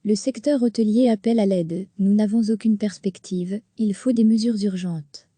Le secteur hôtelier appelle à l'aide, nous n'avons aucune perspective, il faut des mesures urgentes.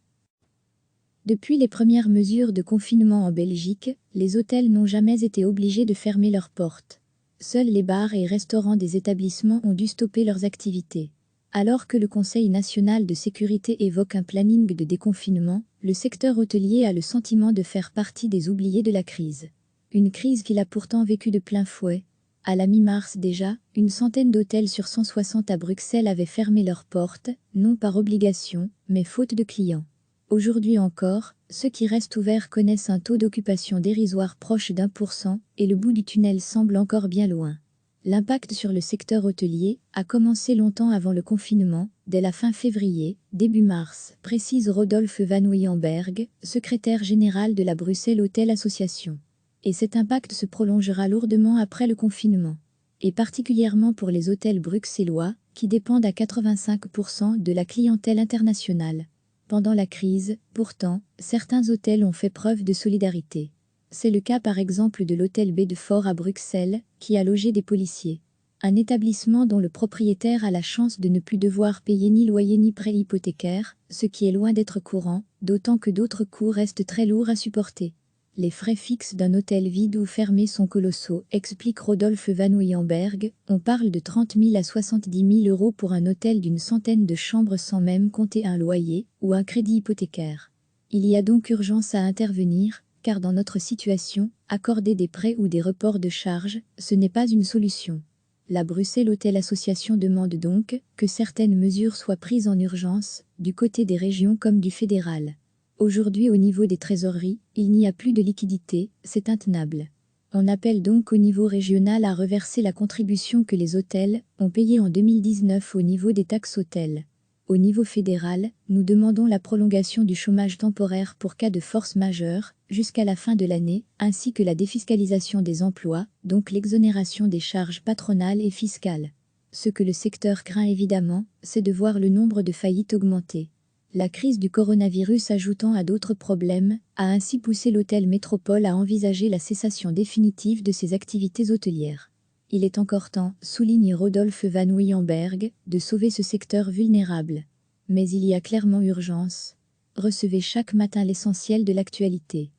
Depuis les premières mesures de confinement en Belgique, les hôtels n'ont jamais été obligés de fermer leurs portes. Seuls les bars et restaurants des établissements ont dû stopper leurs activités. Alors que le Conseil national de sécurité évoque un planning de déconfinement, le secteur hôtelier a le sentiment de faire partie des oubliés de la crise. Une crise qu'il a pourtant vécue de plein fouet. À la mi-mars déjà, une centaine d'hôtels sur 160 à Bruxelles avaient fermé leurs portes, non par obligation, mais faute de clients. Aujourd'hui encore, ceux qui restent ouverts connaissent un taux d'occupation dérisoire proche d'1% et le bout du tunnel semble encore bien loin. L'impact sur le secteur hôtelier a commencé longtemps avant le confinement, dès la fin février, début mars, précise Rodolphe Van Wiehenbergh, secrétaire général de la Bruxelles Hotel Association. Et cet impact se prolongera lourdement après le confinement. Et particulièrement pour les hôtels bruxellois, qui dépendent à 85% de la clientèle internationale. Pendant la crise, pourtant, certains hôtels ont fait preuve de solidarité. C'est le cas par exemple de l'hôtel Bedford à Bruxelles, qui a logé des policiers. Un établissement dont le propriétaire a la chance de ne plus devoir payer ni loyer ni prêt hypothécaire, ce qui est loin d'être courant, d'autant que d'autres coûts restent très lourds à supporter. Les frais fixes d'un hôtel vide ou fermé sont colossaux, explique Rodolphe Van Wiehenbergh. On parle de 30 000 à 70 000 euros pour un hôtel d'une centaine de chambres sans même compter un loyer ou un crédit hypothécaire. Il y a donc urgence à intervenir, car dans notre situation, accorder des prêts ou des reports de charges, ce n'est pas une solution. La Bruxelles Hotel Association demande donc que certaines mesures soient prises en urgence, du côté des régions comme du fédéral. Aujourd'hui, au niveau des trésoreries, il n'y a plus de liquidité, c'est intenable. On appelle donc au niveau régional à reverser la contribution que les hôtels ont payée en 2019 au niveau des taxes hôtels. Au niveau fédéral, nous demandons la prolongation du chômage temporaire pour cas de force majeure, jusqu'à la fin de l'année, ainsi que la défiscalisation des emplois, donc l'exonération des charges patronales et fiscales. Ce que le secteur craint évidemment, c'est de voir le nombre de faillites augmenter. La crise du coronavirus ajoutant à d'autres problèmes, a ainsi poussé l'hôtel Métropole à envisager la cessation définitive de ses activités hôtelières. Il est encore temps, souligne Rodolphe Van Wiehenbergh, de sauver ce secteur vulnérable. Mais il y a clairement urgence. Recevez chaque matin l'essentiel de l'actualité.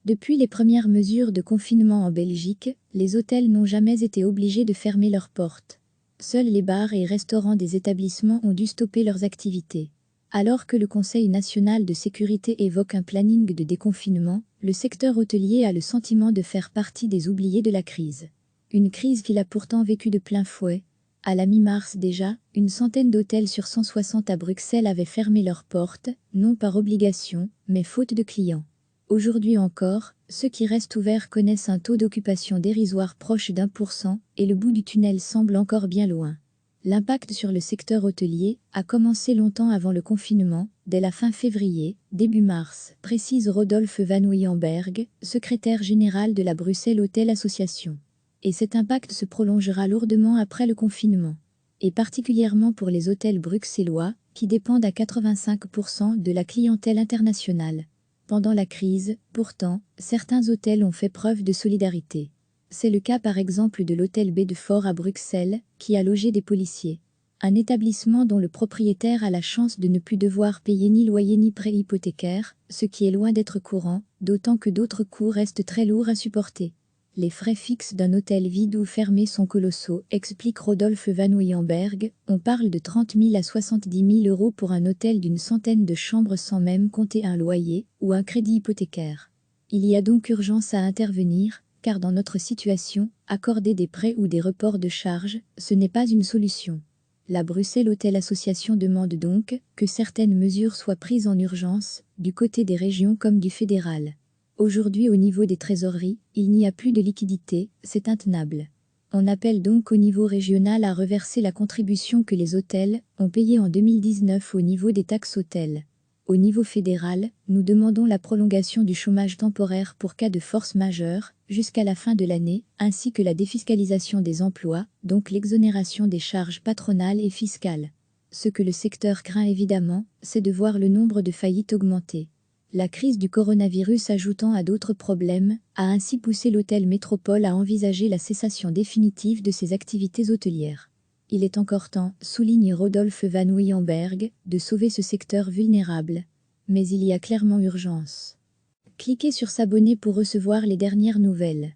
Depuis les premières mesures de confinement en Belgique, les hôtels n'ont jamais été obligés de fermer leurs portes. Seuls les bars et restaurants des établissements ont dû stopper leurs activités. Alors que le Conseil national de sécurité évoque un planning de déconfinement, le secteur hôtelier a le sentiment de faire partie des oubliés de la crise. Une crise qu'il a pourtant vécue de plein fouet. À la mi-mars déjà, une centaine d'hôtels sur 160 à Bruxelles avaient fermé leurs portes, non par obligation, mais faute de clients. Aujourd'hui encore, ceux qui restent ouverts connaissent un taux d'occupation dérisoire proche d'1% et le bout du tunnel semble encore bien loin. L'impact sur le secteur hôtelier a commencé longtemps avant le confinement, dès la fin février, début mars, précise Rodolphe Van Wiehenbergh, secrétaire général de la Bruxelles Hotel Association. Et cet impact se prolongera lourdement après le confinement. Et particulièrement pour les hôtels bruxellois, qui dépendent à 85% de la clientèle internationale. Pendant la crise, pourtant, certains hôtels ont fait preuve de solidarité. C'est le cas par exemple de l'hôtel Bedford à Bruxelles, qui a logé des policiers. Un établissement dont le propriétaire a la chance de ne plus devoir payer ni loyer ni prêt hypothécaire, ce qui est loin d'être courant, d'autant que d'autres coûts restent très lourds à supporter. Les frais fixes d'un hôtel vide ou fermé sont colossaux, explique Rodolphe Van Wiehenbergh. On parle de 30 000 à 70 000 euros pour un hôtel d'une centaine de chambres sans même compter un loyer ou un crédit hypothécaire. Il y a donc urgence à intervenir, car dans notre situation, accorder des prêts ou des reports de charges, ce n'est pas une solution. La Bruxelles Hotel Association demande donc que certaines mesures soient prises en urgence, du côté des régions comme du fédéral. Aujourd'hui, au niveau des trésoreries, il n'y a plus de liquidité, c'est intenable. On appelle donc au niveau régional à reverser la contribution que les hôtels ont payée en 2019 au niveau des taxes hôtels. Au niveau fédéral, nous demandons la prolongation du chômage temporaire pour cas de force majeure, jusqu'à la fin de l'année, ainsi que la défiscalisation des emplois, donc l'exonération des charges patronales et fiscales. Ce que le secteur craint évidemment, c'est de voir le nombre de faillites augmenter. La crise du coronavirus ajoutant à d'autres problèmes, a ainsi poussé l'hôtel Métropole à envisager la cessation définitive de ses activités hôtelières. Il est encore temps, souligne Rodolphe Van Wiehenberg, de sauver ce secteur vulnérable. Mais il y a clairement urgence. Cliquez sur s'abonner pour recevoir les dernières nouvelles.